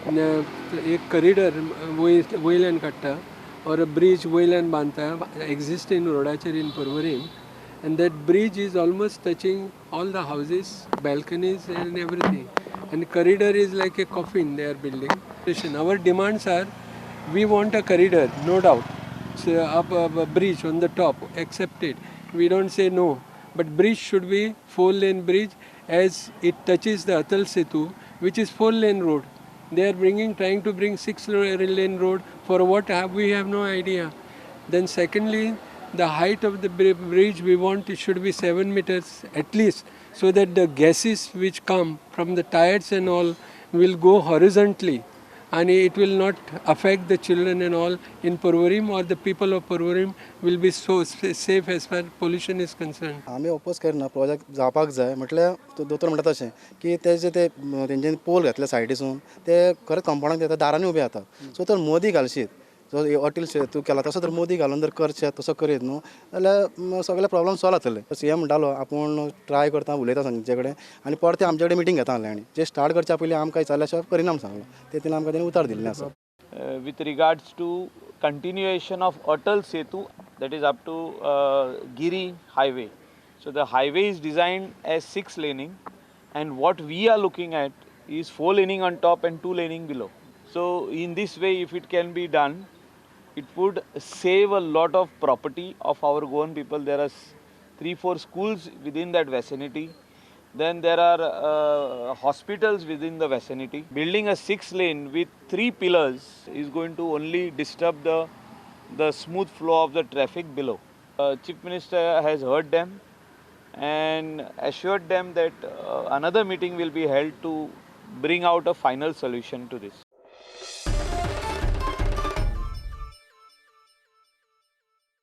एक कॉरिडर वयल्यान काडटा or a bridge वयल्यान बांदता exist in रोडाचेर in Porvorim, and that bridge is almost touching all the houses, balconies and everything, and corridor is like a coffin they are building. Our demands are, we want a corridor, no doubt. So up a bridge on the top, accepted. We don't say no, but bridge should be 4-lane bridge as it touches the Atal Sethu, which is 4-lane road. They are trying to bring 6-lane road. For what we have no idea. Then secondly, the height of the bridge we want it should be 7 meters at least, so that the gases which come from the tires and all will go horizontally, and it will not affect the children and all in Porvorim, or the people of Porvorim will be so safe as far as pollution is concerned. आम्ही oppose करना project जावपाक जाय म्हटल्यार दोतोर म्हणटा तशें की तेजे ते तेंच्यांनी पोल घातले सायडीसून ते खरेंच कंपाउंडाक येता दारांनी उबे जाता. सो तर मोदी घालशीत जो अटील सेतू केला तसो तर मोदी घालून जर करचे तसो करीत न्हू जाल्यार सगळे प्रॉब्लेम सॉल्व जातले. सीएम म्हणटालो आपूण ट्राय करता उलयता सांचे कडेन आनी परते आमचे कडेन मिटींग घेता आहलें आनी जे स्टार्ट करच्या पयलीं आमकां विचारल्या शिवाय परिणाम सांगलो तेतून आमकां तेणी उतर दिल्लें आसा. With regards to continuation of Atal Sethu, that is up to Giri highway. So the highway is designed as 6-laning, and what we are looking at is 4-laning on top and 2-laning below. So in this way, if it can be done, it would save a lot of property of our Goan people. There are 3-4 schools within that vicinity. Then there are hospitals within the vicinity. Building a 6-lane with 3 pillars is going to only disturb the smooth flow of the traffic below. Chief Minister has heard them and assured them that another meeting will be held to bring out a final solution to this.